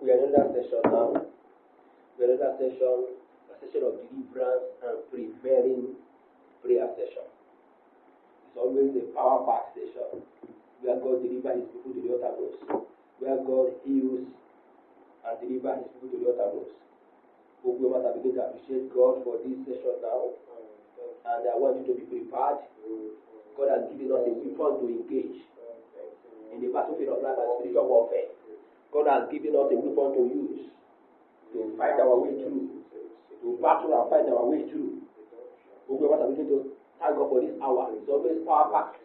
We are in another session now. We are in another session, a session of deliverance and preparing prayer session. It's always a power pack session where God delivers his people to the uttermost, where God heals and delivers his people to the uttermost. We must begin to appreciate God for this session now, and I want you to be prepared. God has given us a weapon to engage in the battlefield of life and spiritual warfare. God has given us a weapon to use to fight our way through, to battle and fight our way through. We must begin to thank God for this hour. It's always power packed.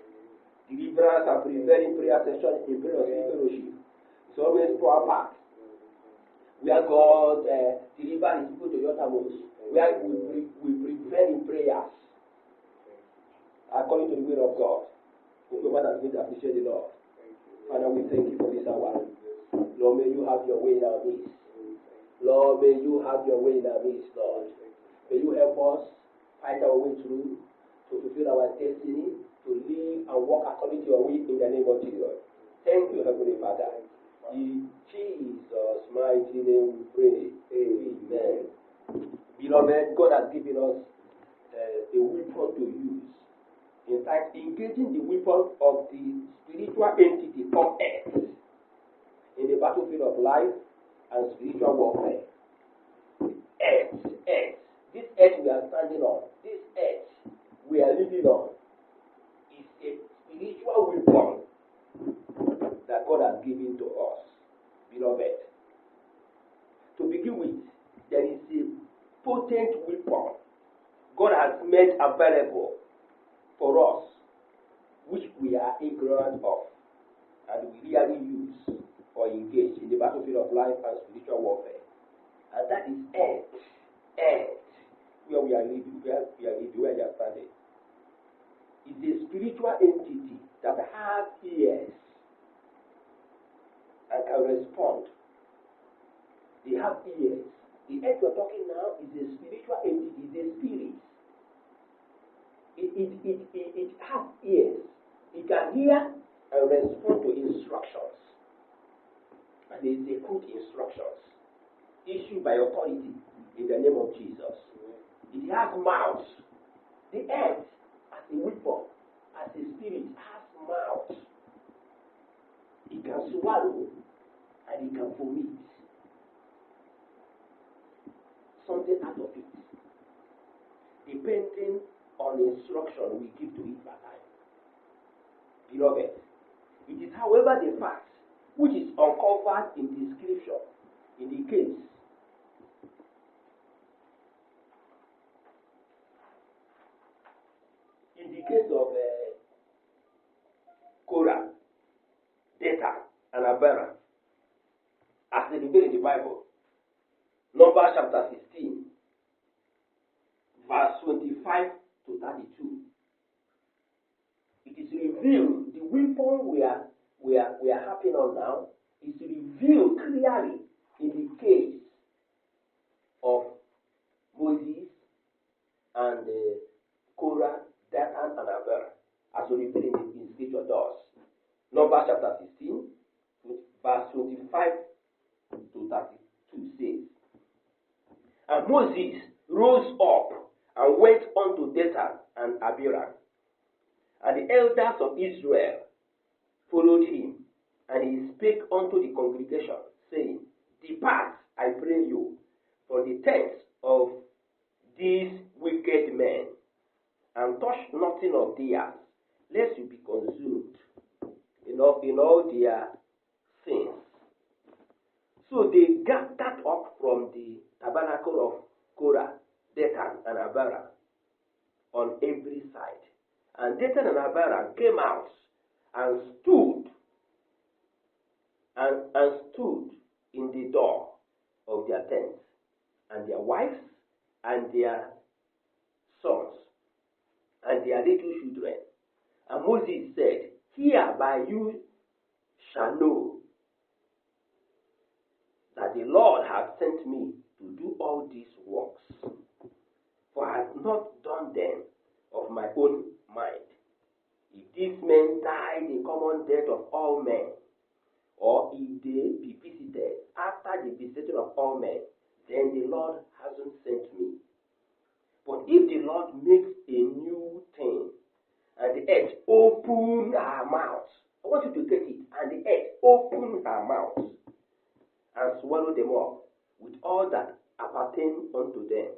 Deliverance and preparing prayer session in prayer of fellowship. It's always power packed. Where God delivers his people to the uttermost, where we prepare in prayers according to the will of God. We want to appreciate the Lord. Father, we thank you for this hour. Lord, may you have your way in our midst. Lord, may you have your way in our midst, Lord. May you help us fight our way through to fulfill our destiny, to live and walk according to your will in the name of Jesus. Thank you, Heavenly Father. In Jesus' mighty name we pray. Amen. Beloved, God has given us a weapon to use. In fact, engaging the weapon of the spiritual entity called earth in the battlefield of life and spiritual warfare. Earth. This earth we are standing on, this earth we are living on, is a spiritual weapon that God has given to us, beloved. To begin with, there is a potent weapon God has made available for us, which we are ignorant of, and we rarely use or engage in the battlefield of life and spiritual warfare. And that is earth, where we are living, where we are standing. It's a spiritual entity that has ears and can respond. They have ears. The earth we're talking now is a spiritual entity, is a spirit. It has ears. It can hear and respond to instructions. And they execute instructions issued by authority in the name of Jesus. It has mouth. The earth, as a weapon, as a spirit, has mouth. It can swallow and it can vomit something out of it, depending on the instruction we give to it at time. Beloved, it is however the fact which is uncovered in the scripture, in the case of Korah, Dathan, and Abiram, as they revealed in the Bible. Numbers chapter 16, verse 25 to 32. It is revealed, the weapon we are harping on now is revealed clearly in the case of Moses and Korah, Dathan, and Abiram, as revealed in scripture does. Numbers chapter 16, verse 25 to 32 says, And Moses rose up and went unto Dathan and Abiram, and the elders of Israel followed him, and he spake unto the congregation, saying, Depart, I pray you, from the tents of these wicked men, and touch nothing of theirs, lest you be consumed in all their sins. So they gathered up from the tabernacle of Korah, Dathan, and Abiram on every side. And Dathan and Abiram came out and stood in the door of their tents, and their wives and their sons and their little children. And Moses said, Hereby you shall know that the Lord hath sent me to do all these works, for I have not done them of my own mind. If these men die the common death of all men, or if they be visited after the visitation of all men, then the Lord hasn't sent me. But if the Lord makes a new thing, and the earth open her mouth, I want you to get it, and the earth open her mouth, and swallow them up, with all that appertain unto them,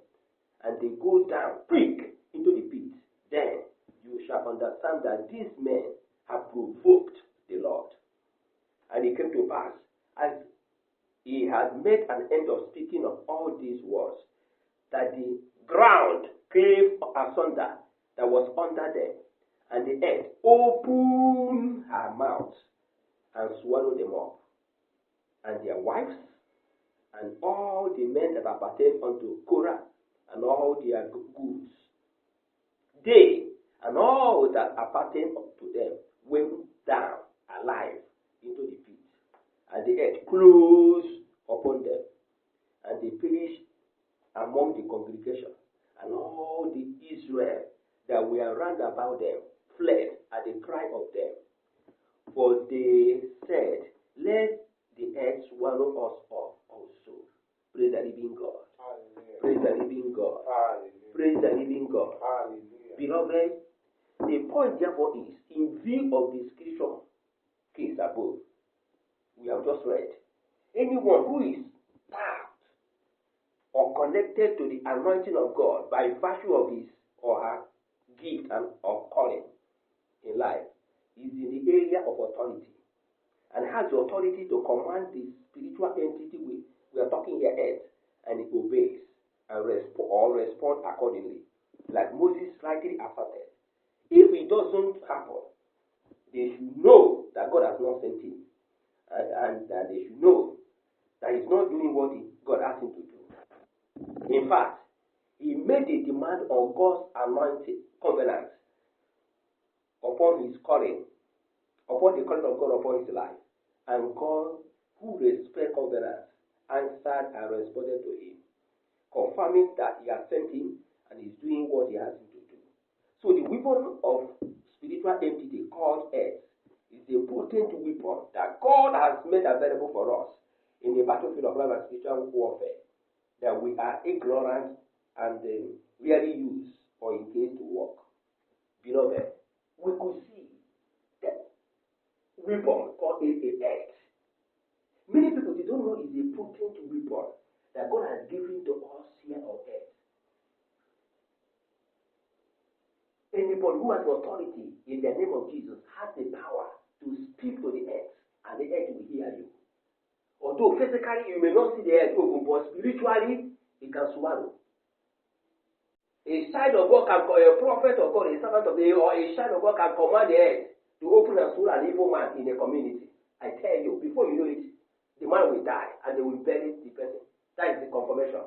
and they go down quick into the pit, then you shall understand that these men have provoked the Lord. And it came to pass, as he had made an end of speaking of all these words, that the ground came asunder that was under them, and the earth opened her mouth and swallowed them up, and their wives, and all the men that appertained unto Korah, and all their goods. They and all that appertained to them went down alive into the pit, and the earth closed upon them, and they perished among the congregation, and all the Israel that were round about them fled at the cry of them. For they said, let the earth swallow us up also. Praise the living God. Hallelujah. Praise the living God. Hallelujah. Praise the living God. Hallelujah. Beloved, the point therefore is, in view of the scripture case above, we have just read, anyone who is tapped or connected to the anointing of God by virtue of his or her gift and of calling in life is in the area of authority and has the authority to command the spiritual entity we are talking here, earth, and it obeys and respond accordingly, like Moses rightly asserted. If it doesn't happen, they should know that God has not sent him, and that they should know that he's not doing what God asked him to do. In fact, he made a demand on God's anointing covenant upon his calling, upon the calling of God upon his life. And God, who respects covenants, answered and responded to him, confirming that he has sent him and is doing what he has him to do. So the weapon of spiritual entity called earth is a potent weapon that God has made available for us in the battlefield of life and spiritual warfare that we are ignorant and rarely use or engage to work. Beloved, we could see that weapon called a earth. Many people, they don't know it's a potent weapon that God has given to us here on earth. Anybody who has authority in the name of Jesus has the power to speak to the earth, and the earth will hear you. Although physically you may not see the earth open, but spiritually it can swallow. A child of God can, a prophet of God, a servant of God, or a child of God can command the earth to open and swallow an evil man in a community. I tell you, before you know it, the man will die and they will bury the person. That is the confirmation.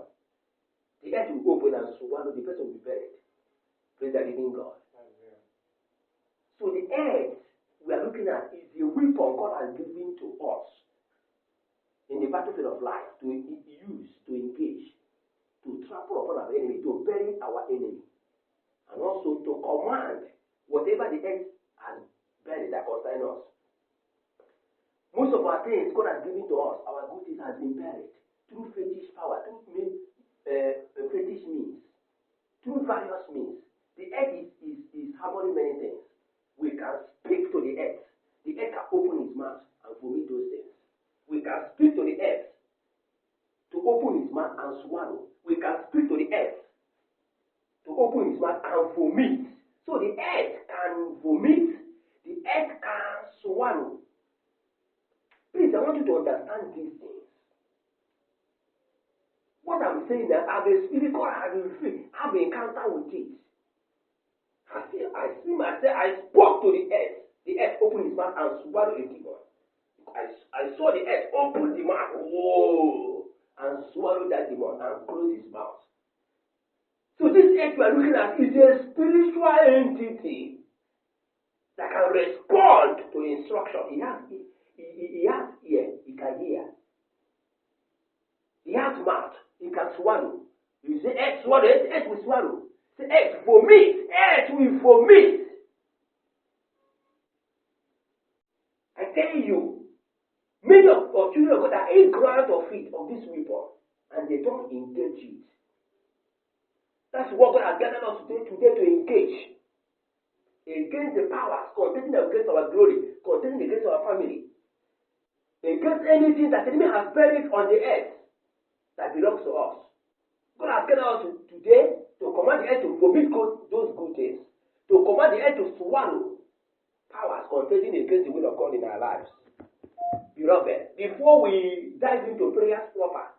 The earth will open and swallow, the person will be buried. Praise the living God. Amen. So the earth we are looking at is the weapon God has given to us in the battlefield of life to use, to engage, to trample upon our enemy, to bury our enemy, and also to command whatever the earth has buried that concerns us. Most of our things God has given to us, our good things has been buried through fetish power, through fetish means, through various means. The earth is harboring many things. We can speak to the earth. The earth can open his mouth and vomit those things. We can speak to the earth to open his mouth and swallow. We can speak to the earth to open his mouth and vomit. So the earth can vomit, the earth can swallow. Please, I want you to understand these things. What I'm saying that as a spirit, God has been have an encounter with it. I spoke to the earth opened his mouth and swallowed a demon. I saw the earth open the mouth, whoa, and swallow that demon and close his mouth. So this earth we are looking at is a spiritual entity that can respond to instruction. He has ear, he can hear. He has mouth, he can swallow. You say earth swallow, earth will swallow. Say earth vomit, earth will vomit. I tell you, ignorant of it, of this weapon, and they don't engage it. That's what God has gathered us today to engage against the powers contending against our glory, contending against our family, against anything that the enemy has buried on the earth that belongs to us. God has gathered us today to command the earth to vomit those good things, to command the earth to swallow powers contending against the will of God in our lives. Beloved, before we dive into prayers proper,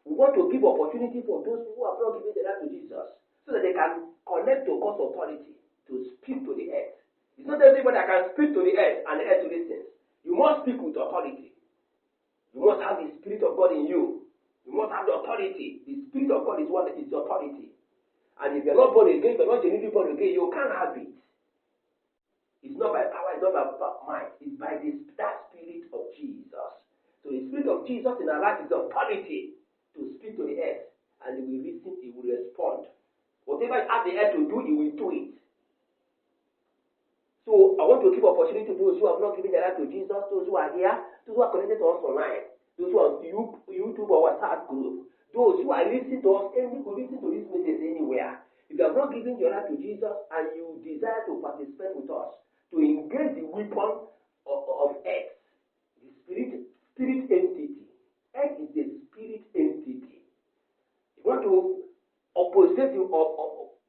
we want to give opportunity for those who have not given their life to Jesus so that they can connect to God's authority to speak to the earth. It's not everybody that can speak to the earth and the earth to listen. You must speak with authority. You must have the Spirit of God in you. You must have the authority. The Spirit of God is what is authority. And if you're not born again, if you're not genuinely born again, you can't have it. It's not by power, it's not by might. It's by that Spirit of Jesus. So the Spirit of Jesus in our life is authority to speak to the earth. And he will listen, he will respond. Whatever you ask the earth to do, he will do it. So I want to give opportunity to those who have not given their life to Jesus, those who are here, those who are connected to us online, those who are on YouTube or WhatsApp group, those who are listening to us, and you could listen to this message anywhere. If you have not given your life to Jesus and you desire to participate with us, to engage the weapon of earth, the spirit entity. Earth is the spirit entity. You want to possess the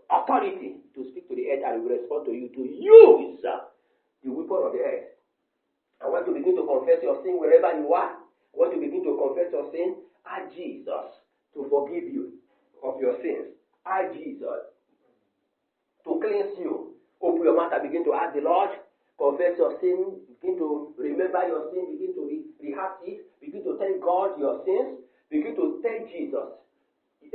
authority to speak to the earth and will respond to you, to use the weapon of the earth. I want to begin to confess your sin wherever you are. I want to begin to confess your sin. Ask Jesus to forgive you of your sins. Ask Jesus to cleanse you. Open your mouth and begin to ask the Lord. Confess your sin. Begin to remember your sin. Begin to rehearse it. Begin to tell God your sins. Begin to tell Jesus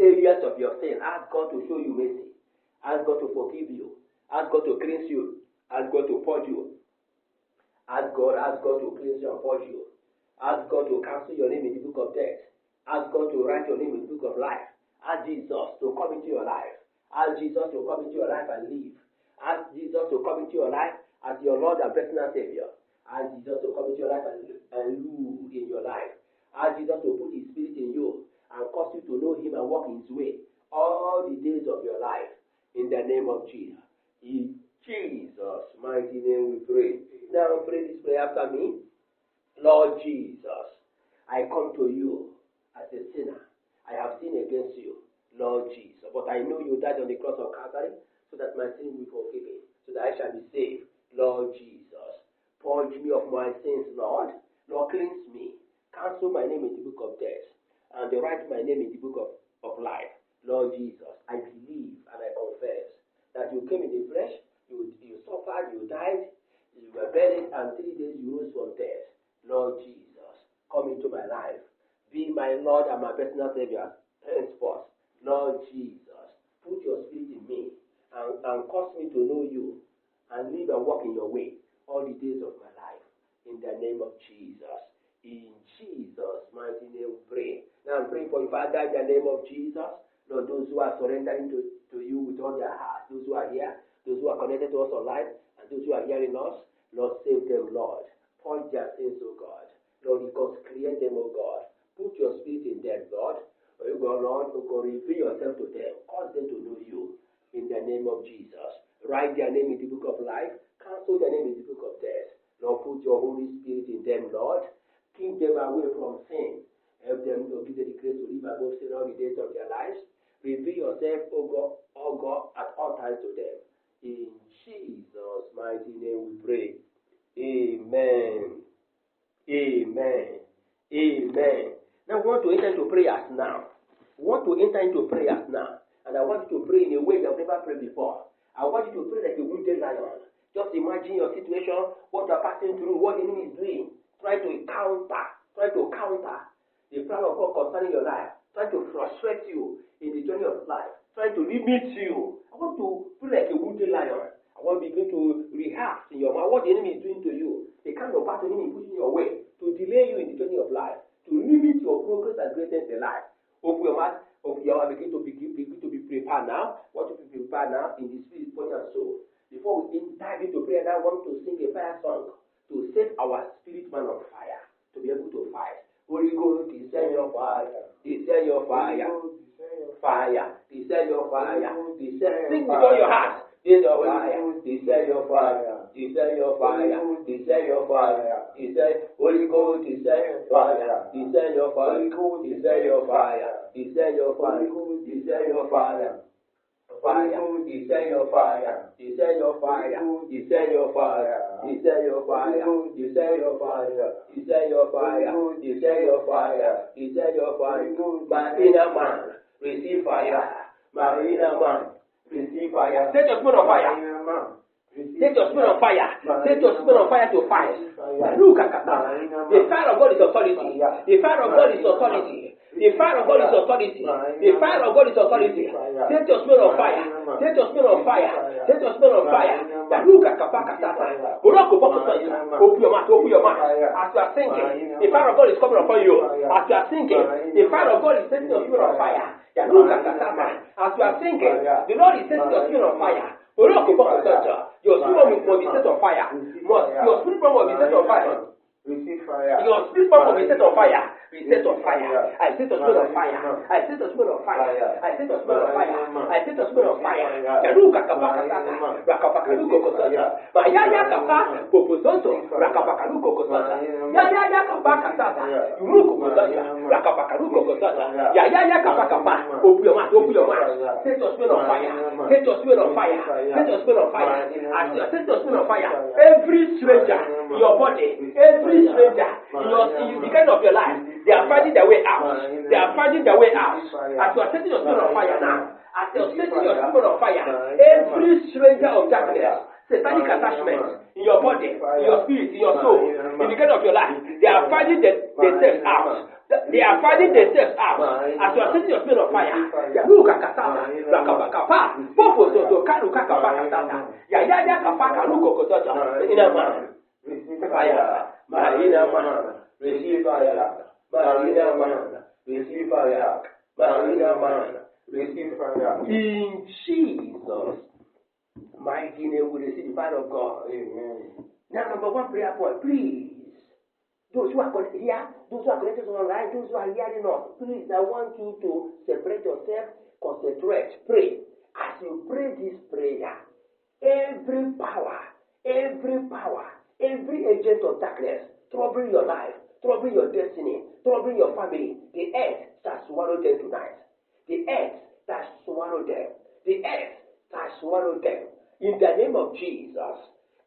areas of your sin. Ask God to show you mercy. Ask God to forgive you. Ask God to cleanse you. Ask God to purge you. Ask God to cleanse you and purge you. Ask God to cancel your name in the book of death. Ask God to write your name in the book of life. Ask Jesus to come into your life. Ask Jesus to come into your life and live. Ask Jesus to come into your life as your Lord and personal Savior. Ask Jesus to come into your life and rule in your life. Ask Jesus to put His Spirit in you and cause you to know Him and walk His way all the days of your life. In the name of Jesus. In Jesus' mighty name we pray. Now pray this prayer after me. Lord Jesus, I come to you as a sinner. I have sinned against you, Lord Jesus. But I know you died on the cross of Calvary so that my sins will be forgiven, so that I shall be saved. Lord Jesus, purge me of my sins, Lord. Lord, cleanse me. Cancel my name in the book of death and write my name in the book of life. Lord Jesus, I believe and I confess that you came in the flesh, you suffered, you died, you were buried, and 3 days you rose from death. Lord Jesus, come into my life. Be my Lord and my personal Savior henceforth. Lord Jesus, put your Spirit in me and cause me to know you and live and walk in your way all the days of my life. In the name of Jesus. In Jesus' mighty name we pray. Now I'm praying for you, Father, in the name of Jesus. Lord, those who are surrendering to you with all their hearts, those who are here, those who are connected to us online, and those who are hearing us, Lord, save them, Lord. Point their sins, O God. Lord, create them, O God. Put your Spirit in them, Lord. O God, Lord, O God, reveal yourself to them. Cause them to know you in the name of Jesus. Write their name in the book of life. Cancel their name in the book of death. Lord, put your Holy Spirit in them, Lord. Keep them away from sin. Help them to give them the grace to live above sin all the days of their lives. Reveal yourself, O God, at all times to them. In Jesus' mighty name we pray. Amen. Amen. Amen. Now we want to enter into prayers now. We want to enter into prayers now. And I want you to pray in a way you have never prayed before. I want you to pray like a wounded lion. Just imagine your situation, what you are passing through, what the enemy is doing. Try to counter the plan of God concerning your life. Try to frustrate you in the journey of life. Try to limit you. I want to feel like a wounded lion. I want to begin to rehearse in your mind what the enemy is doing to you. The kind of battle the enemy is pushing your way to delay you in the journey of life, to limit your progress and greatness in life. Open your mouth, begin to be prepared now. Want to be prepared now in the spirit, body, and soul. Before we dive into prayer, I want to sing a fire song to set our spirit man on fire, to be able to fight. Holy Ghost is fire. Descend your fire. Fire. Descend your fire. Descend. Sing with all your heart. Descend your fire. Descend your fire. Descend your fire. Descend your fire. Descend. Holy Ghost. Descend fire. Descend your fire. Descend your fire. Descend your fire. Descend your fire. Fire, descend your fire, descend your fire, descend your fire, descend your fire, descend your fire, descend your fire, descend your fire, descend your fire. My inner man, receive fire. My inner man, receive fire. Set your spirit on fire. Set your spirit on fire. Set your spirit on fire to fire. Look at that. The fire of God is authority. The fire of God is authority. The fire of God is authority. The fire of God is authority. Set your spirit on fire. Set your spirit on fire. Set your spirit on fire. Look at Kapakatata. Open your mouth. Open your mouth. As you are singing, the fire of God is coming upon you. As you are singing, the fire of God is setting your spirit on fire. Look at Kapakatata. As you are singing, the Lord is setting your spirit on fire. Your spirit will be set on fire. Your spirit will be set on fire. Receive fire. Your spirit will be set on fire. Be set on fire. I set the spirit on fire. I set the spirit on fire. I set the spirit on fire. I set the spirit on fire. Yaruka kapakata. Rakapakaluko kosata. Mayaya kapa poposoto. Rakapakaluko kosata. Yaya kapakata. Yuruko kosata. Rakapakaluko kosata. Yaya kapakapa. Open your mouth. Open your mouth. Set your spirit on fire. Set your spirit on fire. Set your spirit on fire. As you set your spirit on fire, every stranger in your body, every stranger in the kind of your life, they are finding their way out. They are finding their way out. As you are setting your spirit on fire now, as you are setting your spirit on fire, every stranger of darkness, satanic attachment in your body, in your spirit, in your soul, in the kind of your life, they are finding themselves out. They are finding themselves out. As you are setting your spirit on fire, Yaruka Katata, Rakapakapa, Popo Soto, Karuka Kapakatata, Yaya Kapaka, Ruko Kotata, in a man. Fire, Marina man, receive fire. Marina man, receive fire. Marina man, receive fire. In Jesus' mighty name, we receive the fire of God. Amen. Now, number one prayer point, please. Those who are here, those who are connected online, those who are hearing us, please, I want you to separate yourself, concentrate, pray. As you pray this prayer, every power, every agent of darkness, troubling your life, troubling your destiny, troubling your family, the earth shall swallow them tonight. The earth shall swallow them. The earth shall swallow them. In the name of Jesus,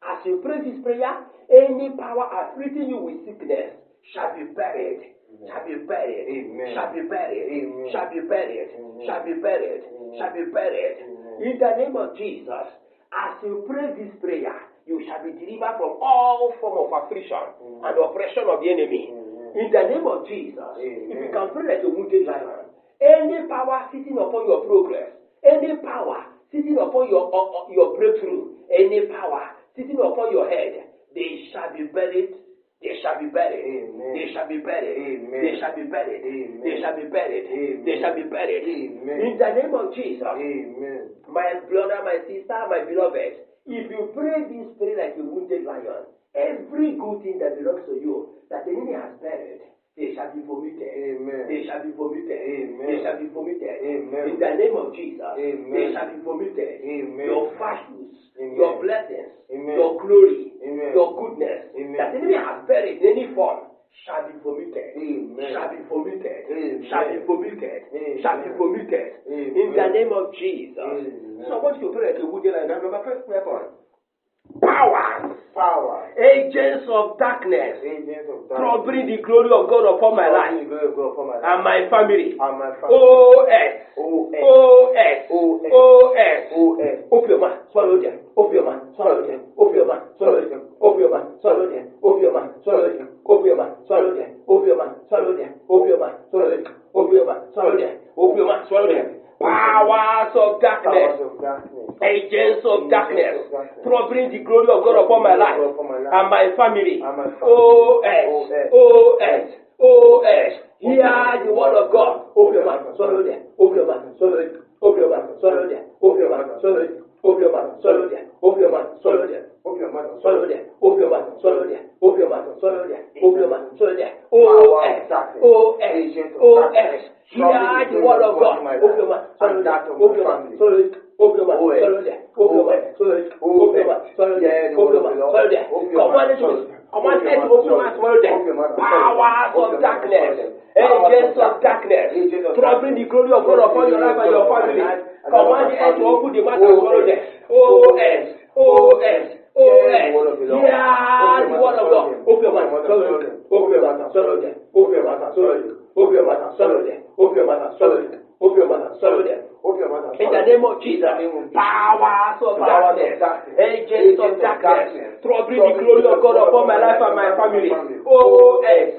as you pray this prayer, any power afflicting you with sickness shall be buried. Amen. Shall be buried. Amen. Shall be buried. Amen. Shall be buried. Amen. Shall be buried. Amen. Shall be buried. Amen. In the name of Jesus, as you pray this prayer, you shall be delivered from all form of affliction and oppression of the enemy. In the name of Jesus, if you can pray like a wounded lion, any power sitting upon your progress, any power sitting upon your breakthrough, any power sitting upon your head, they shall be buried. They shall be buried. Amen. They shall be buried. Amen. They shall be buried. Amen. They shall be buried. Amen. They shall be buried. Amen. In the name of Jesus. Amen. My brother, my sister, my beloved, if you pray this prayer like a wounded lion, every good thing that belongs to you, that the enemy has buried, they shall be vomited. Amen. They shall be vomited. Amen. They shall be vomited. Amen. In the name of Jesus. Amen. They shall be vomited. Amen. Your virtues, your blessings, your glory, your goodness, that the enemy has buried in any form shall be vomited. Amen. Shall be vomited. Amen. Shall be vomited. Amen. Shall be vomited. Amen. In the name of Jesus. Amen. So I want you to pray like a wounded lion. Number first prayer point. Power, agents of darkness, troubling the glory of God upon my life and my family. O-S. Open your mouth, swallow them. Open your mouth, swallow them. Open your mouth, swallow them. Open your mouth, swallow them. Open your mouth, swallow them. Open your mouth, swallow them. Open your mouth, swallow them. Open your mouth, swallow them. Open your mouth, swallow them. Open your mouth, swallow them. Powers of darkness, agents of darkness, troubling the glory of God upon my life and my family. O-S. Hear the word of God. Open your mouth, swallow them. Open your mouth, swallow it. Open your mouth, swallow them. Open your mouth, swallow it. Open your mouth, swallow them. Open your mouth, swallow them. Open your mouth, swallow them. Open your mouth, swallow them. Open your mouth, swallow them. Open your mouth, swallow them. O-S. Hear the word of God. Open your mouth, swallow them. Open your mouth, swallow it. Open your mouth, swallow them. Open your mouth, swallow it. Open your mouth, swallow them. Open your mouth, swallow them. Command it to open your mouth, swallow them. Powers of darkness. Agents of darkness. Troubling the glory of God upon your life and your family. Command the earth to open the mouth and swallow them. O-S. Hear the word of God. Open your mouth, swallow them. Open your mouth, swallow them. Open your mouth, swallow them. Open your mouth, swallow them. Open your mouth, swallow them. Open your mouth, swallow them. In the name of Jesus, powers of darkness, agents of darkness, troubling the glory of God upon my life and my family. O-S.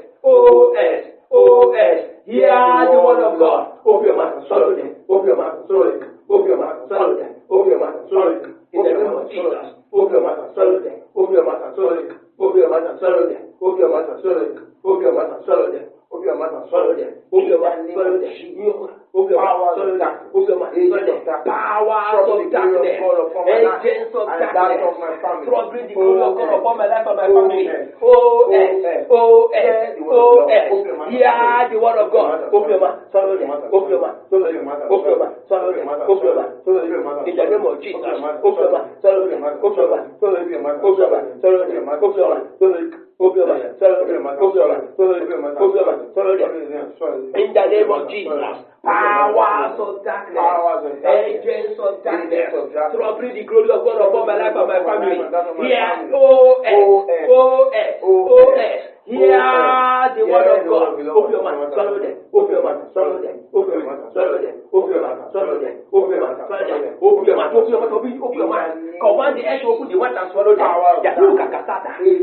Hear the word of God. Open your mouth, swallow them. Open your mouth, swallow them. Open your mouth, swallow them. Open your mouth, swallow them. In the name of Jesus, open your mouth, swallow them. Open your mouth, swallow them. Open your mouth, swallow them. Open your mouth, swallow them. Open your mouth, swallow them. Open your mouth, swallow them. Open your mouth, swallow them. Open your mouth, swallow them. Open your mouth, swallow them. Powers of darkness, agents of darkness, troubling the glory of God upon my life and my family. Hear the word of God. Open your mouth, swallow them. Open your mouth, swallow them. Open your mouth, swallow them. Open your mouth, swallow them. In the name of Jesus, open your mouth, swallow them. Open your mouth, swallow them. Open your mouth, swallow them. Open your mouth, swallow them. Open your mouth, swallow them. In the name of Jesus, powers of darkness, agents of darkness, troubling the glory of God upon my life and my family. Hear, O-S. Hear the word of God. Open your mouth, swallow them. Open your mouth, swallow them. Open your mouth, swallow them. Open your mouth, swallow them. Open your mouth, swallow them. Open your mouth, open your mouth, open your mouth. Command the earth to open the mouth and swallow them.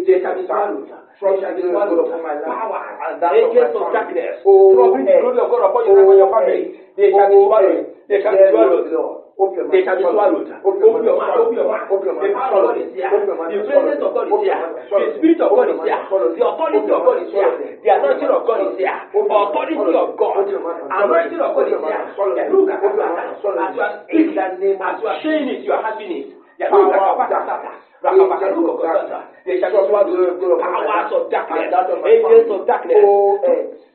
They shall be swallowed. They shall be swallowed. Power, agents of darkness, troubling the glory of God upon your life and your family. They shall be swallowed. They shall be swallowed. They shall be swallowed. Open your mouth, open your mouth. The power of God is here. The presence of God is here. The spirit of God is here. The authority of God is here. The anointing of God is here. Authority of God. Anointing of God is here. Look at that. As you are speaking, as you are saying it, you are having it. They shall be swallowed. Powers of darkness, agents of darkness,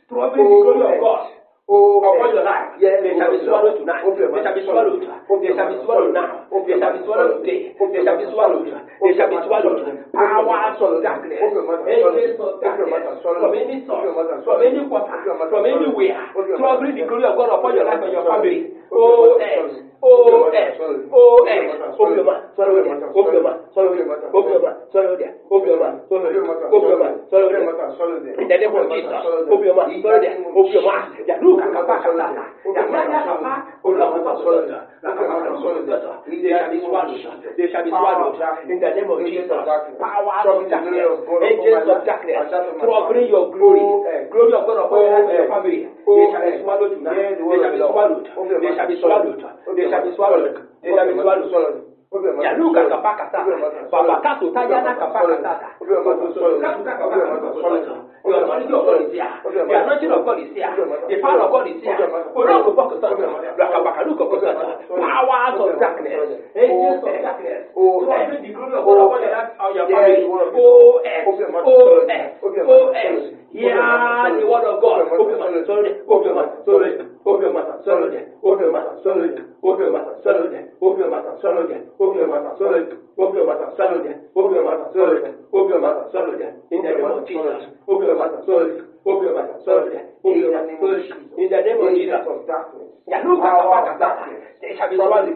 troubling the glory of God upon your life. They shall be swallowed tonight. They shall be swallowed. They shall be swallowed now. They shall be swallowed today. They shall be swallowed. They shall be swallowed. Powers of darkness, agents of darkness, from any source, from any quarter, from anywhere, troubling the glory of God upon your life and your family. O-S. Open your mouth, swallow them. Open your mouth, swallow them. Open your mouth, swallow them. Open your mouth, swallow them. Open your mouth, swallow them. In the name of Jesus, open your mouth, swallow them. Open your mouth. They shall be swallowed. They shall be swallowed. In the name of Jesus, powers of darkness, agents of darkness, troubling your glory of God upon your life and your family. They shall be swallowed tonight. They shall be swallowed. They shall be swallowed. They shall be swallowed. They shall be swallowed. Yaluka kapaka sasa. Baba kato tayana kapaka sasa. The authority of God is here. The anointing of God is here. The power of God is here. Powers of darkness. Agents of darkness. Troubling the glory of God upon your family. O-S. Hear the word of God. Open your mouth, swallow them. Open your mouth, swallow them. Open your mouth, swallow them. Open your mouth, swallow them. Open your mouth, swallow them. Open your mouth, swallow them. Open your mouth, swallow them. Open your mouth, swallow them. Open your mouth, swallow them. In the name of Jesus. Open your mouth, swallow them. Open your mouth, swallow them. In the name of Jesus. They shall be swallowed.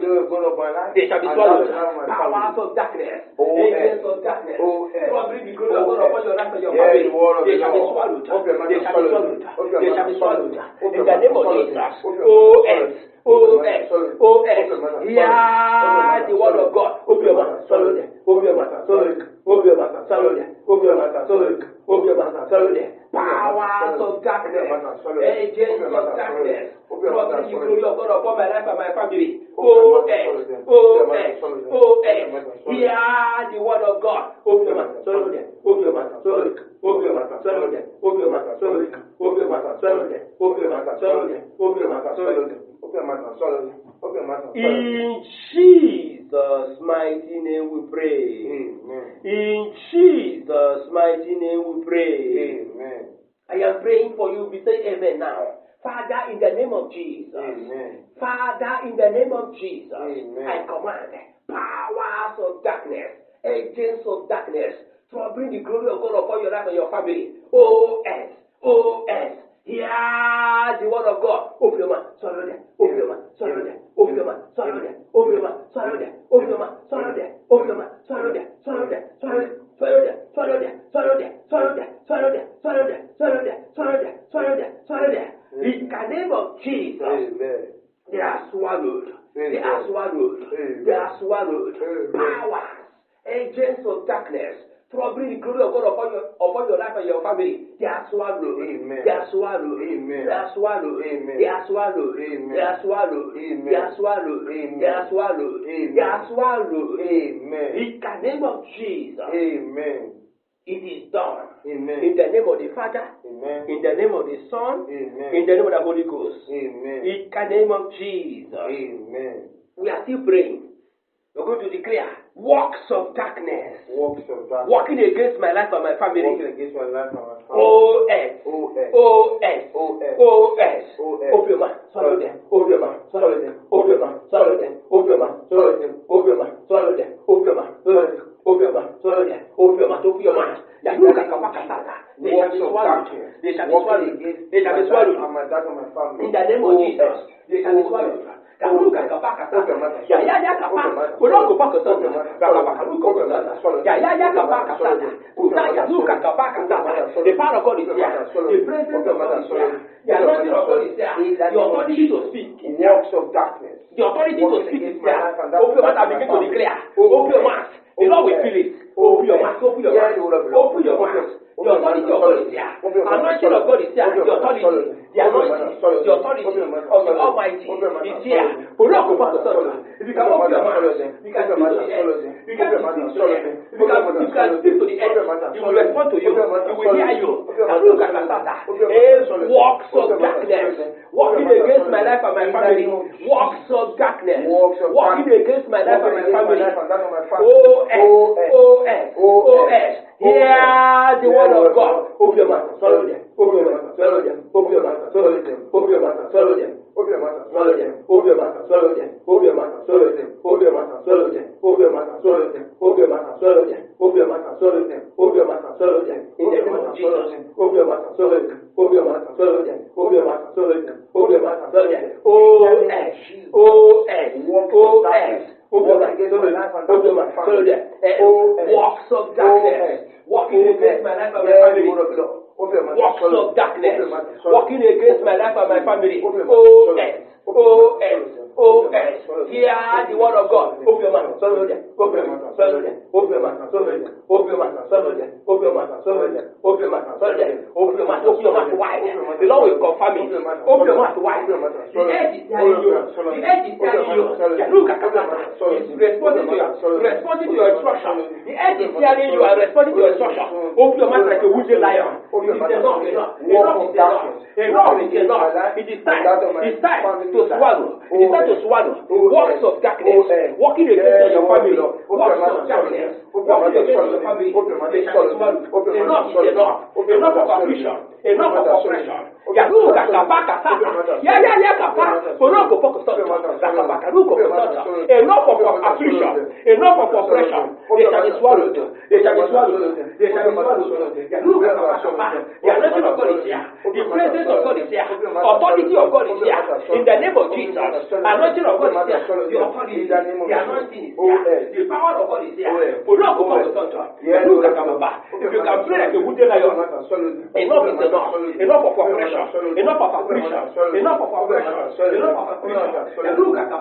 They shall be swallowed. Powers of darkness, agents of darkness, troubling the glory of God upon your life and your family. They shall be swallowed. They shall be swallowed. They shall be swallowed. In the name of Jesus. O-S. Hear the word of God. Open your mouth, swallow them. Open your mouth, swallow them. Open your mouth, swallow them. Open your mouth, swallow them. Open your mouth, swallow them. Powers of darkness, agents of darkness, troubling the glory of God upon my life and my family. O-S. Hear the word of God. Open your mouth, swallow them. Open your mouth, swallow them. Open your mouth, swallow them. Open your mouth, swallow them. Open your mouth, swallow them. Open your mouth, swallow them. Open your mouth, swallow them. In Jesus' Jesus' mighty name we pray. Amen. In Jesus' mighty name we pray. Amen. I am praying for you. Be saying amen now. Father, in the name of Jesus. Amen. Father, in the name of Jesus. Amen. I command powers of darkness, agents of darkness, to bring the glory of God upon your life and your family. O.S. O.S. Hear the word of God. Open your mouth. Swallow them. Open your mouth. Swallow them. Open your mouth. Swallow them. Open your mouth. Swallow them. Open your mouth. Swallow them. Open your mouth. Swallow them. Swallow them. Swallow them. Swallow them. Swallow them. Swallow them. Swallow them. Swallow them. Swallow them. Swallow them. Swallow them. Swallow them. Swallow them. In the name of Jesus. Amen. They are swallowed. They are swallowed. They are swallowed. Powers, agents of darkness, troubling the glory of God upon your life and your family. They are swallowed. Amen. They are swallowed. Amen. They are swallowed. Amen. They are swallowed. Amen. They are swallowed. Amen. They are swallowed. Amen. They are swallowed. Amen. They are swallowed. Amen. In the name of Jesus. Amen. It is done. Amen. In the name of the Father. Amen. In the name of the Son. Amen. In the name of the Holy Ghost. Amen. In the name of Jesus. Amen. We are still praying. We're going to declare works of darkness. Works of darkness. Working against my life and my family. Working against my life and my family. O.S. O.S. O.S. O.S. O.S. O.S. Open your mouth. Swallow them. Open your mouth. Swallow them. Open your mouth. Swallow them. Open your mouth. Swallow them. Open your mouth. Swallow them. Open your mouth. Swallow them. Open your mouth. Swallow them. Open your mouth. Open your mouth. They shall be swallowed. They shall be swallowed. They shall be swallowed. In the name of Jesus. They shall be swallowed. Karuka kapaka sana. Ya kapaka. Kuloko pako sana. Kapaka karuko sana. Ya kapaka sana. Kutaya luka kapaka sana. The power of God is here. The presence of God is here. The anointing of God is here. The authority to speak. Works of darkness. The authority to speak is here. Open your mouth and begin to declare. Open your mouth. The Lord will feel it. Open your mouth. Open your mouth. Open your mouth. The authority of God is here. Anointing of God is here. The authority. The anointing. The authority of the Almighty is here. If you can open your mouth, you can speak to the end. You can speak to the end. You can speak to the end. He will respond to you. He will hear you. Works of darkness. Walking against my life and my family. Works of darkness. Walking against my life and my family. O.S. O.S. Hear the word of God. Open your mouth. Swallow them. Open your mouth. Swallow them. Open your mouth. Swallow them. Open your mouth. Swallow them. Open your mouth. Swallow them. Open your mouth. Swallow them. Open your mouth. Swallow them. Open your mouth. Swallow them. Open your mouth. Swallow them. Open your mouth. Swallow them. Open your mouth. Swallow them. Open your mouth. Swallow them. In the name of Jesus. Open your mouth. Swallow them. Open your mouth. Swallow them. Open your mouth. Swallow them. Open your mouth. Swallow them. O.S. O.S. O.S. Open your mouth. Open your mouth. Swallow them. Works of darkness. Walking against my life and my family. Works of darkness. Walking against my life and my family. O.S. O.S. O.S. Hear the word of God. Open your mouth. Swallow them. Open your mouth. Swallow them. Open your mouth. Swallow them. Open your mouth. Swallow them. Open your mouth. Swallow them. Open your mouth. Swallow them. Open your mouth. Open your mouth wide. The Lord will confirm it. Open your mouth wide. The edge is telling you. The edge is telling you. Look at that. It's responding to your instruction. The edge is telling you and responding to your instruction. Open your mouth like a wooden lion. It is enough. Enough is enough. Enough is enough. It is time. It's time to swallow. It is time to swallow. Works of darkness. Walking against your family. Works of darkness. Walking against your family. They shall be swallowed. Enough is enough. Enough of affliction. Enough of oppression. Yaruka kapaka sata. Ya kapa. Poroko poko sata. Rakapaka ruko sata. Enough of affliction. Enough of oppression. They shall be swallowed. They shall be swallowed. They shall be swallowed. Yaruka kapaka. The anointing of God is here. The presence of God is here. Authority of God is here. In the name of Jesus. Anointing of God is here. The authority. The anointing is here. The power of God is here. Poroko poko sata. Yaruka kapaka. If you can pray like a wooden lion, enough is enough. Enough of oppression. Enough of affliction. Enough of oppression. Enough of affliction. Look at the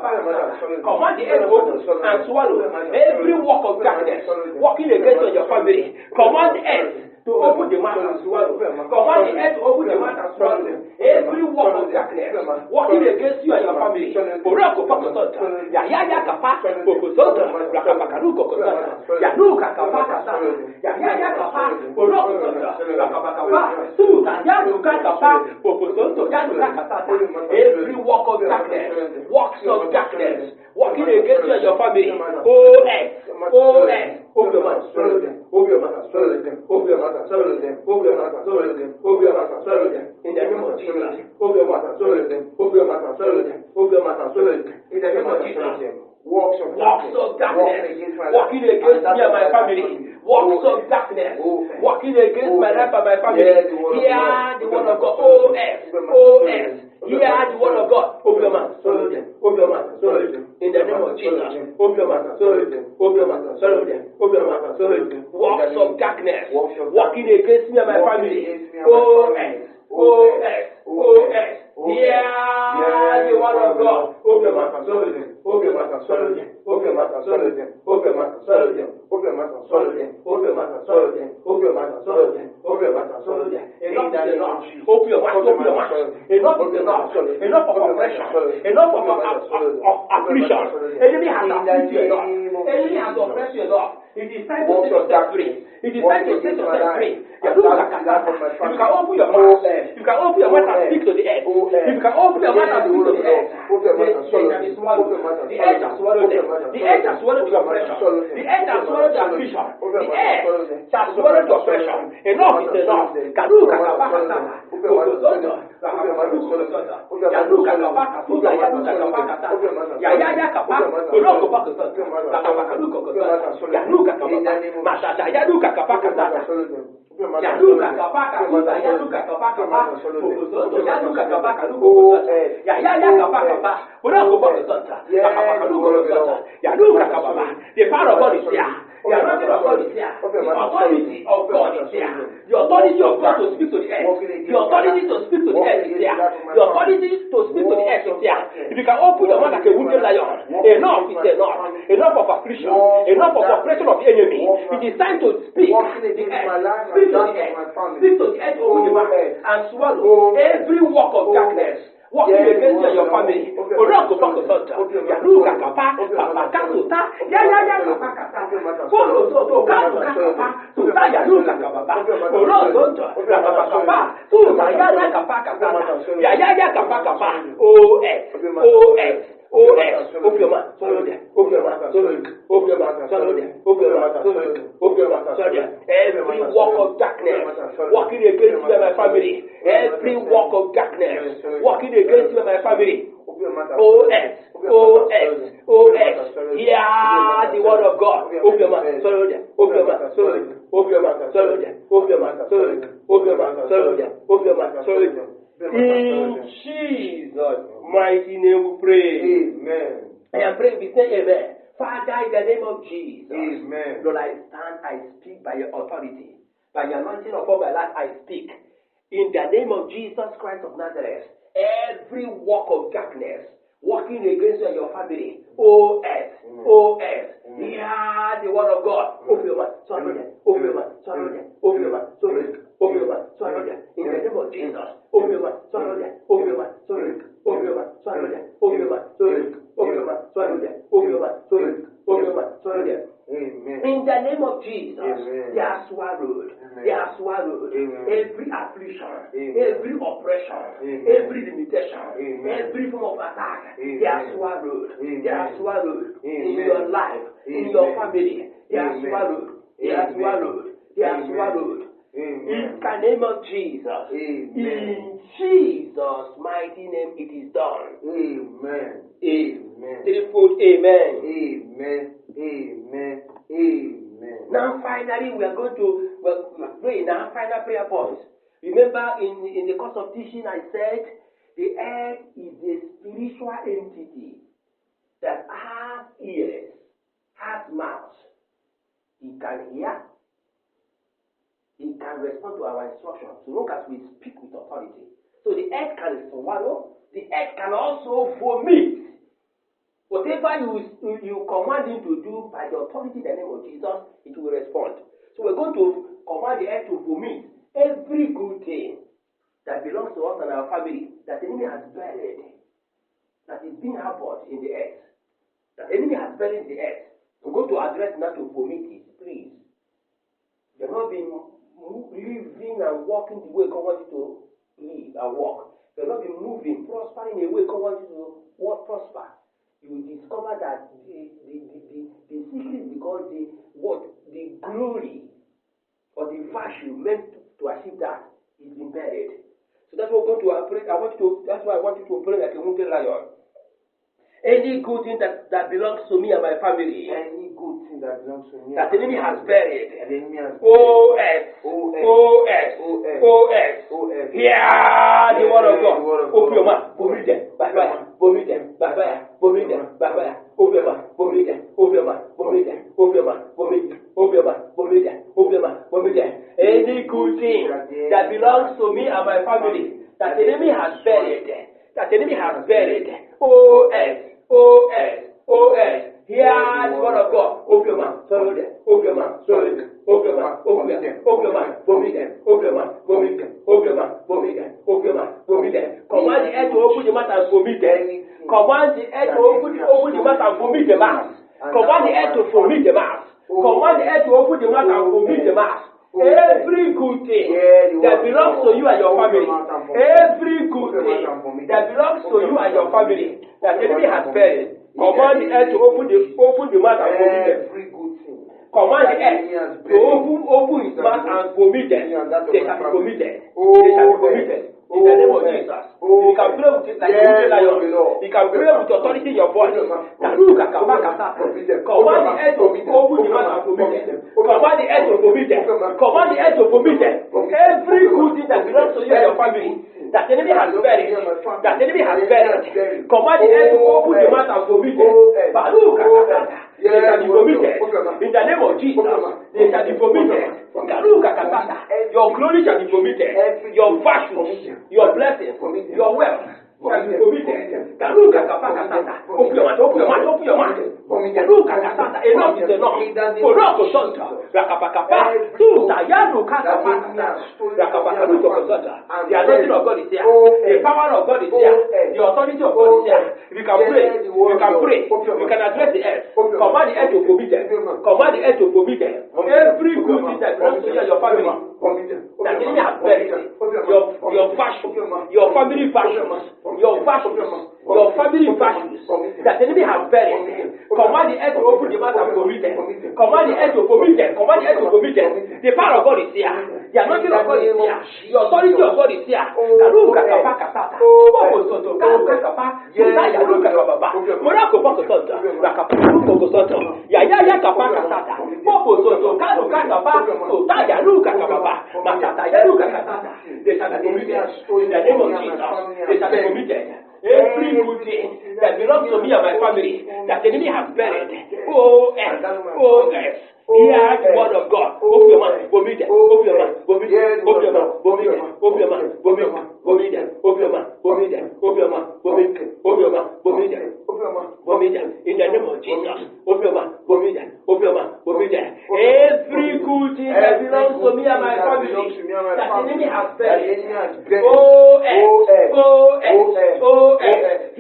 command the earth open and swallow every work of darkness working against your family. Command the earth to open the mouth and swallow. Command the earth to open the mouth and swallow every work of darkness working against you and your family. Poroko pakosota. Ya kapa. Pokosota. Rakapakaruko kosota. Yanuka kapa kasata. Ya kapa. Poroko kosota. Rakapakapa. Suta. Yanuka kapa. Pokosota. Yanuka kasata. Every work of darkness. Works of darkness. walking against you and your family. OS. Open your mouth, swallow them. Open your mouth, swallow them. Open your mouth, swallow them. Open your mouth, swallow them. Open your mouth, swallow them. In the name of Jesus. Open your mouth, swallow them. Open your mouth, swallow them. Open your mouth, swallow them. In the name of Jesus. Walks of darkness, walking against me and my family. Walks of darkness, walking against my life and my family. Hear the word of God. OS. Hear the word of God. Open your mouth, swallow them. Open your mouth, swallow them. In the name of Jesus. Open your mouth, swallow them. Open your mouth, swallow them. Open your mouth, swallow them. Walks of darkness, walking against me and my family. OS. Hear the word of God. Open your mouth, swallow them. Open your mouth, swallow them. Open your mouth, swallow them. Open your mouth, swallow them. Open your mouth, swallow them. Open your mouth, swallow them. Open your mouth, swallow them. Open your mouth, swallow them. Enough is enough. Open your mouth, open your mouth. Enough is enough. Enough of oppression. Enough of affliction. Enemy has afflicted you enough. Enemy has oppressed you enough. It is time to set yourself free. It is time to set yourself free. If you can open your mouth, you can open your mouth and speak to the earth. If you can open your mouth and speak to the earth, the earth has swallowed them. The earth has swallowed the oppression. The earth has swallowed the affliction. The earth has swallowed the oppression. Enough is enough. The power of God is here. The anointing of God is here. The authority of God is here. The authority of God to speak to the earth. The authority to speak to the earth is here. The authority to speak to the earth is here. If you can open your mouth like a wounded lion, enough is enough. Enough of affliction. Enough of oppression of the enemy. It is time to speak to the earth. Speak to the earth. Speak to the earth over the mouth and swallow every work of darkness. Walking against you and your family. Oroko pako sota. Yaruka kapa. Papa kasuta. Ya kapa. Follow so kapa. Suta yaruka kapa. Oroko sota. Papa kapa. Suta ya kapa kapa. Ya kapa. OS. Open your mouth. Swallow them. Open your mouth. Swallow them. Open your mouth. Swallow them. Open your mouth. Swallow them. Open your mouth. Swallow them. Every walk of darkness walking against you and my family. Every walk of darkness walking against you and my family. OS. Hear the word of God. Open your mouth. Swallow them. Open your mouth. Swallow them. Open your mouth. Swallow them. Open your mouth. Swallow them. Open your mouth. Swallow them. Open your mouth. Swallow them. In Jesus' mighty name we pray. Amen. I am praying. We say amen. Father, in the name of Jesus. Amen. Lord, I stand, I speak by your authority. By your anointing upon my life, I speak. In the name of Jesus Christ of Nazareth, every work of darkness working against you and your family, OS, hear the word of God. Open your mouth, swallow them. Open your mouth, swallow them. Open your mouth, swallow them. Open your mouth, swallow them. In the name of Jesus, open your mouth, swallow them. Open your mouth, swallow them. Open your mouth, swallow them. Open your mouth, swallow them. Open your mouth, swallow them. Open your mouth, swallow them. Open your mouth, swallow them. Amen. In the name of Jesus, Amen. they are swallowed. Amen. They are swallowed. Amen. Every affliction, Amen. every oppression, Amen. every limitation, Amen. every form of attack, Amen. they are swallowed. Amen. They are swallowed in Amen. your life, in Amen. your family. They are Amen. swallowed. They are Amen. swallowed. They are Amen. swallowed. Amen. In the name of Jesus. Amen. In Jesus' mighty name it is done. Amen. Amen. Threefold amen. Amen. Amen. Amen. Now finally we are going to pray now final prayer points. Remember in the course of teaching I said the earth is a spiritual entity that has ears, has mouth. He can hear. He can respond to our instructions so long as we speak with authority. So the earth can swallow. The earth can also vomit. Whatever you command him to do by the authority in the name of Jesus, it will respond. So we're going to command the earth to vomit every good thing that belongs to us and our family that the enemy has buried, that is being harbored in the earth, that the enemy has buried in the earth. We're going to address now to vomit it, please. You're not being living and walking the way God wants you to live and walk. You're not being moving, prospering the way God wants you to prosper. you discover that the secret, because the glory or the virtue meant to achieve that is embedded. So that's what we're going to operate. That's why I want you to operate like a wounded lion. Any good thing that belongs to me and my family, any good thing that belongs to me, that the enemy has buried, and the enemy has O-S. Hear the word of God. Open your mouth. Vomit them. By fire. Vomit them. By fire. Vomit them. By fire. Open your mouth. Vomit them. Open your mouth. Vomit them. Open your mouth. Vomit them. Open your mouth. Vomit them. Open your mouth. Vomit them. Any good thing that belongs to me and my family, that the enemy has buried, O-S. Hear the word of God. Open your mouth. Swallow them. Open your mouth. Swallow them. Open your mouth. Vomit them. Open your mouth. Vomit them. Open your mouth. Vomit them. Open your mouth. Vomit them. Open your mouth. Vomit them. Command the air to open the mouth and vomit them. Command the air to open the mouth and vomit the mouth. Command the air to vomit the mouth. Command the air to open the mouth and vomit the mouth. Every good thing that belongs to you and your family, every good thing that belongs to you and your family, that the enemy has buried, command the air to open the mouth and vomit them. Command the air to open his mouth and vomit them. They shall be vomited. They shall be vomited. In the name of Jesus. You can pray with it like a wounded lion. You can pray with authority in your body. Command the air to open the mouth and vomit them. Command the air to vomit them. Command the air to vomit them. Every good thing that belongs to you and your family, that the enemy has buried, command the air to open the mouth and vomit them. They shall be vomited. In the name of Jesus, they shall be vomited. Your glory shall be vomited. Your virtues, your blessings, your wealth shall be vomited. Open your mouth. Enough is enough. The anointing of God is here. The power of God is here. The authority of God is here. If you can pray, you can address the earth. Command the earth to vomit them. Command the earth to vomit them. Every good thing that belongs to you and your family, that the enemy has buried, your fashion, your family fashion, your family fashions, that the enemy has buried, command the earth to open the mouth and vomit them. Command the earth to vomit them. Command the earth to vomit them. The power of God is here. The anointing of God is here. The authority of God is here. They shall be vomited. In the name of Jesus, they shall be vomited. Every good thing that belongs to me and my family, that the enemy has buried. O-S. Hear the word of God. Open your mouth. Vomit them. Open your mouth. Vomit them. Open your mouth. Vomit them. Open your mouth. Vomit them. Vomit them. Open your mouth. Vomit them. Open your mouth. Vomit them. Open your mouth. Vomit them. Vomit them. In the name of Jesus. Open your mouth. Vomit them. Open your mouth. Vomit them. Every good thing that belongs to me and my family, that the enemy has buried. O-S.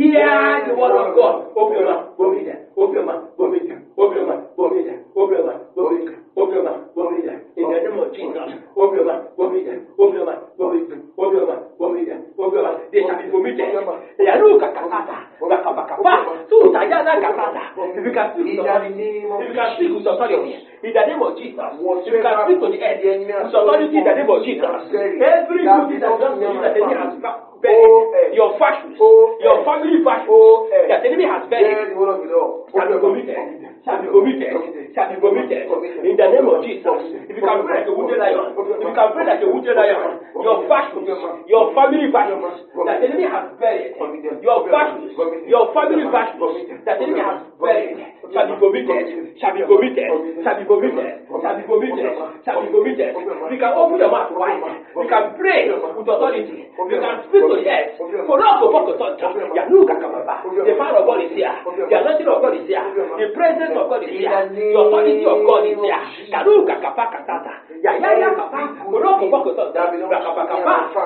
Hear the word of God. Open your mouth. Vomit them. Open your mouth. Vomit them. Open your mouth. Vomit them. Open your mouth. Vomit them. Open your mouth. Vomit them. In the name of Jesus. Open your mouth. Vomit them. Open your mouth. Vomit them. Open your mouth. Vomit them. Open your mouth. They shall be vomited. They are no kakakata. If you can speak with authority, in the name of Jesus. If you can speak to the earth with authority in the name of Jesus. Every good thing that comes to you that the enemy has buried, your fashions, your family fashions, that the enemy has buried, shall be vomited. Shall be vomited. Shall be vomited. In the name of Jesus. If you can pray like a wounded lion, your fashions, your family fashions, that the enemy has buried, your fashions, your family fashions, that the enemy has buried, shall be vomited. Shall be vomited. Shall be vomited. Shall be vomited. Shall be vomited. We can open your mouth wide. We can pray with authority. We can speak to the earth. For not to focus on the power of God is here. The anointing of God is here. The presence of God is here. The authority of God is here. Karuka kapa katata. Ya kapa. For not to focus on kapa.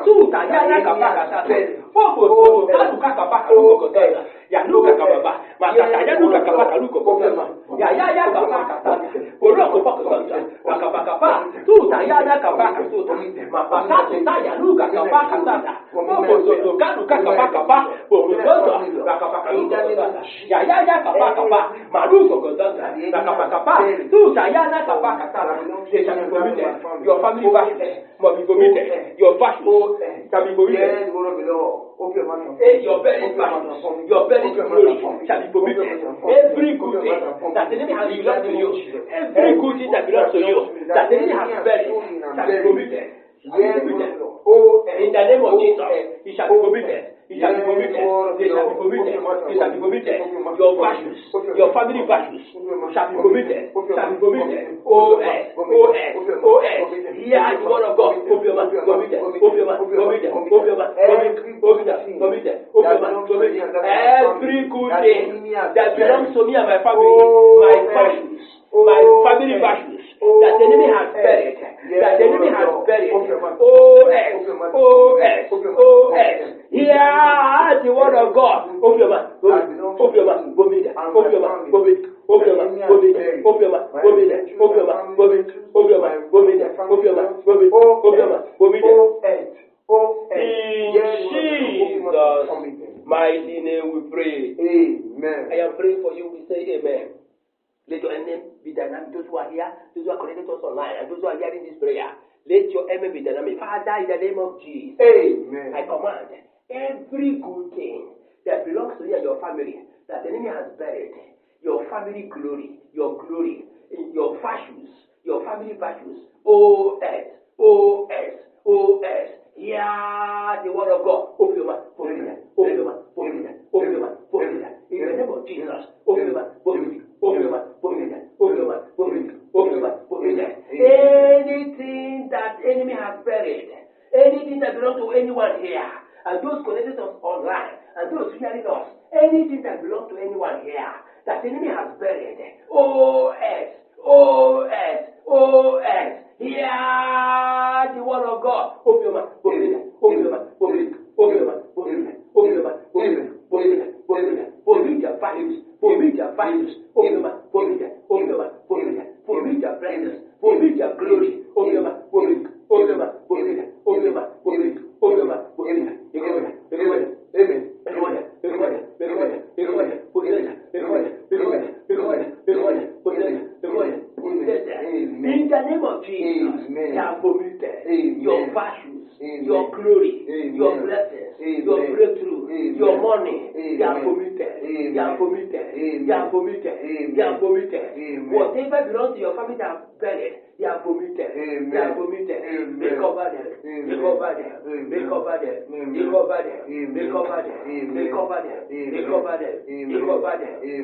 Suta ya kapa katata. Fopo karuka kapa karuka katata. Ya luka kapa. Matata ya luka kapa karuka katata. Ya kapa katata. For not to focus on kapa. Suta ya kapa katata. Mapata suta ya luka kapa katata. Fopo karuka kapa kapa. Fopo kapa maru sokozata. Ya kapa. Maru sokozata. Na kapa. Tu sayana kapa katara. They shall be vomited. Your family vashes must be vomited. Your vashes shall be vomited. Your buried vashes, your buried glory shall be vomited. Every good thing that the enemy has belonged to you, every good thing that belongs to you, that the enemy has buried, shall be vomited. In the name of Jesus, it shall be vomited. It shall be vomited. They shall be vomited. It shall be vomited. Your virtues, your family virtues shall be vomited. Shall be vomited. O.S. Hear the word of God. Open your mouth. Vomited. Open your mouth. Vomited. Open your mouth. Vomited. Open your mouth. Vomited. Every good thing that belongs to me and my family, my virtues, my family virtues, that the enemy has buried, that the enemy has buried. O.S. Hear the word of God. Open your mouth. Open your mouth. Open your mouth. Open your mouth. Open your mouth. Open your mouth. Open your mouth. Open your mouth. In Jesus' mighty name we pray. Amen. I am praying for you. We say amen. Let your name be dynamic. Those who are here, those who are connected to us online, and those who are hearing this prayer, let your amen be dynamic. Father, in the name of Jesus, amen. I command every good thing that belongs to you and your family, that the enemy has buried, your family glory, your virtues, your family virtues, O.S. Hear the word of God. Open your mouth. Open your mouth. In the name of Jesus, open your mouth. Anything that enemy has buried, anything that belongs to anyone here, and those connected to us online, and those hearing us, anything that belongs to anyone here, that enemy has buried, O.S. Hear the word of God. Open your mouth. Vomit your values. Vomit your values. Open your mouth. Vomit your blessings. Vomit your glory. Open your mouth. In the name of Jesus, they are vomited. Your virtues, your glory, your blessings, your breakthrough, your money, they are vomited. They are vomited. Whatever belongs to your family that are buried, they are vomited. They are vomited. Recover them.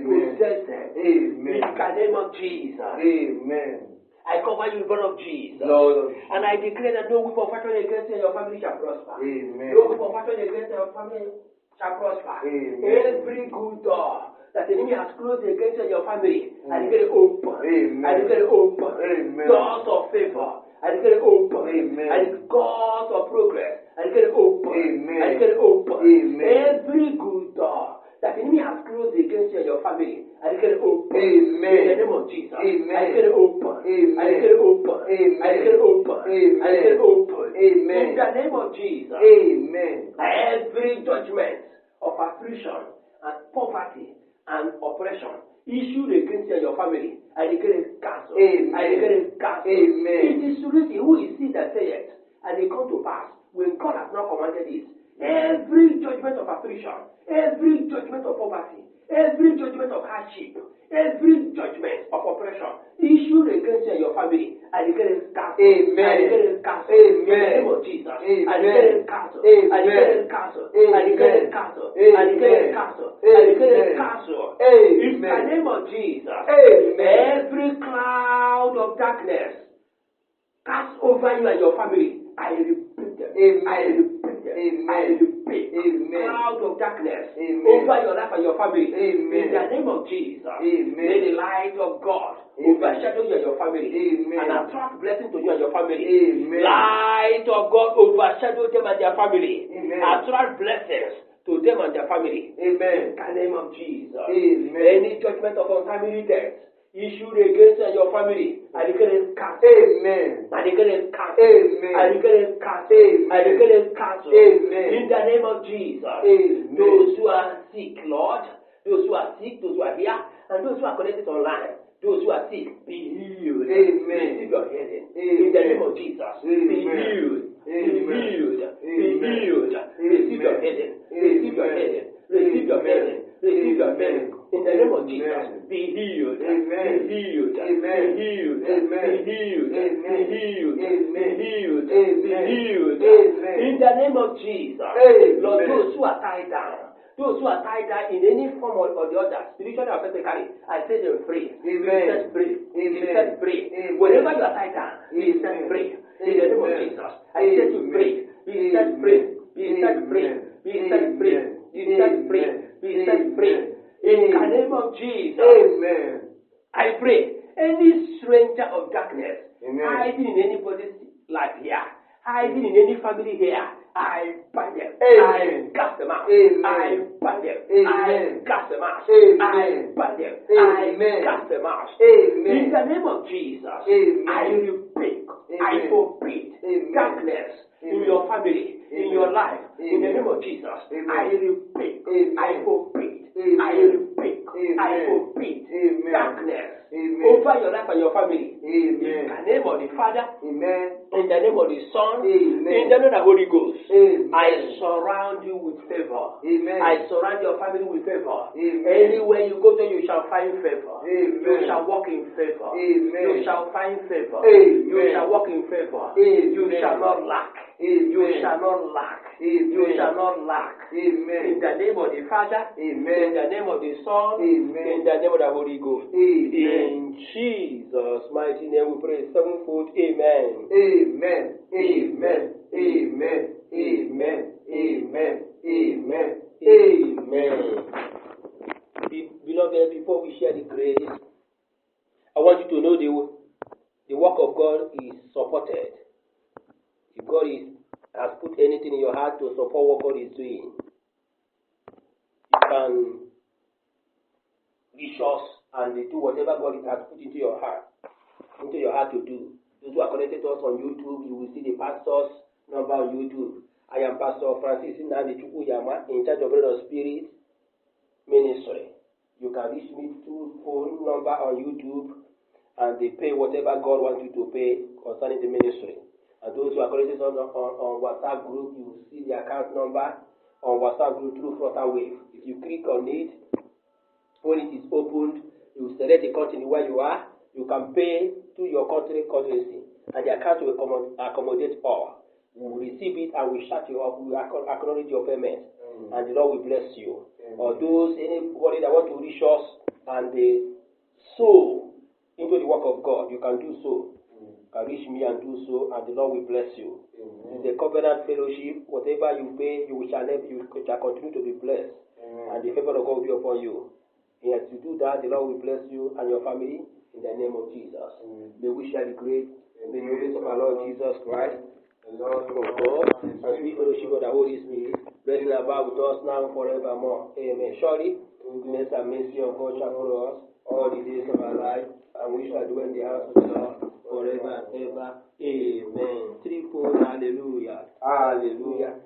Possess them. In the name of Jesus. Amen. I cover you in the blood of Jesus. Lord. And I declare that no weapon fashioned against you and your family shall prosper. Amen. No weapon fashioned against your family shall prosper. Amen. Every good door that the enemy has closed against you and your family, I declare it open. Amen. I declare it open. Amen. Doors of favor, I declare it open. Amen. I declare doors of progress, I declare it open. Amen. I declare it open. Amen. Every good door that the enemy has closed against you and your family, I declare it open. Amen. In the name of Jesus. Amen. I declare it open. Amen. I declare it open. Amen. I declare it open. Amen. I declare it open. Amen. In the name of Jesus. Amen. Every judgment of affliction and poverty and oppression issued against you and your family, I declare it cancelled. Amen. I declare it cancelled. Amen. It is written, who is he that saith, and it come to pass when God has not commanded it. Every judgment of affliction, every judgment of poverty, every judgment of hardship, every judgment of oppression issued against you and your family, I declare it cancelled. Amen. I declare it cancelled. Amen. In the name of Jesus. Amen. I declare it cancelled. Amen. I declare it cancelled. Amen. I declare it cancelled. Amen. I declare it cancelled. Amen. I declare it cancelled. Amen. In the name of Jesus. Amen. Every cloud of darkness cast over you and your family, I rebuke them. Amen. I rebuke them. Amen. I rebuke cloud of darkness over your life and your family. Amen. In the name of Jesus. Amen. May the light of God overshadow you and your family. Amen. And attract blessing to you and your family. Amen. Light of God overshadow them and their family. Amen. Attract blessings to them and their family. Amen. In the name of Jesus. Amen. Any judgment of untimely death issued against your family, I declare it cancelled. Amen. I declare it cancelled. Amen. I declare it cancelled. I declare it cancelled. Amen. In the name of Jesus. Amen. Those who are sick, Lord, those who are sick, those who are here, and those who are connected online, those who are sick, be healed. Amen. Receive your healing. Amen. In the name of Jesus. Amen. Be healed. Be Amen. healed. Be Amen. healed. Receive your healing. Receive your healing. Receive your healing. Receive your healing. In the name of Jesus, be healed. Amen. Be healed. Amen. Be healed. Amen. Be healed. Amen. Be healed. Amen. Be healed. Amen. Be healed. Amen. In the name of Jesus, Amen. Lord, those who are tied down, those who are tied down in any form or the other, spiritually or physically, I set them free. Amen. Be set free. Amen. Be set free. Amen. Wherever you are tied down, be set Amen. free. In the name of Amen. Jesus, I set you free. Be set free. Be set free. Be set free. Be set free. Be set free. In the name of Jesus, Amen. I pray any stranger of darkness Amen. hiding in anybody's life here, hiding in any family here, I bind them. Amen. I cast them out. Amen. I bind them. Amen. I cast them out. Amen. I bind them. Amen. I cast them out. Amen. In the name of Jesus, Amen. I rebuke, I Amen. forbid Amen. darkness in Amen. your family, in your life. In the name of Jesus, Amen. I rebuke, Amen. I forbid, Amen. I rebuke, I Amen. forbid Amen. darkness Amen. over your life and your family. Amen. In the name of the Father, Amen. in the name of the Son, Amen. in the name of the Holy Ghost, Amen. I surround you with favor. Amen. I surround your family with favor. Amen. Anywhere you go to, you shall find favor. Amen. You shall walk in favor. Amen. You shall find favor. Amen. You shall walk in favor. Amen. You shall not lack. Amen. You shall not lack. Amen. You shall not lack. Amen. In the name of the Father, Amen. in the name of the Son, Amen. in the name of the Holy Ghost. Amen. In Jesus' mighty name we pray sevenfold. Amen. Amen. Amen. Amen. Amen. Amen. Amen. Amen. Beloved, before we share the grace, I want you to know the work of God is supported. If God has put anything in your heart to support what God is doing, you can reach us and do whatever God has put into your heart to do. Those who are connected to us on YouTube, you will see the pastor's number on YouTube. I am Pastor Francis Nnamdi Chukwuyama, in charge of Bread of Spirit Ministry. You can reach me through phone number on YouTube, and they pay whatever God wants you to pay concerning the ministry. And those who are connected on WhatsApp group, you will see the account number on WhatsApp group through Flutterwave. If you click on it, when it is opened, you will select the country where you are. You can pay to your currency, and the account will accommodate all. We will receive it and we shut you up. We will acknowledge your payment, and the Lord will bless you. Or those, anybody that want to reach us and they sow into the work of God, you can do so. You can reach me and do so, and the Lord will bless you. The covenant fellowship, whatever you pay, you shall continue to be blessed, and the favor of God will be upon you. Yes, to do that, the Lord will bless you and your family in the name of Jesus. May we share the grace in the grace of our Lord Jesus Christ, the Lord of God, and sweet fellowship of the Holy Spirit, rest and abide with us now and forevermore. Amen. Surely, goodness and mercy of God shall follow us all the days of our life, and we shall dwell in the house of the Lord forever and ever. Amen. Threefold hallelujah. Hallelujah.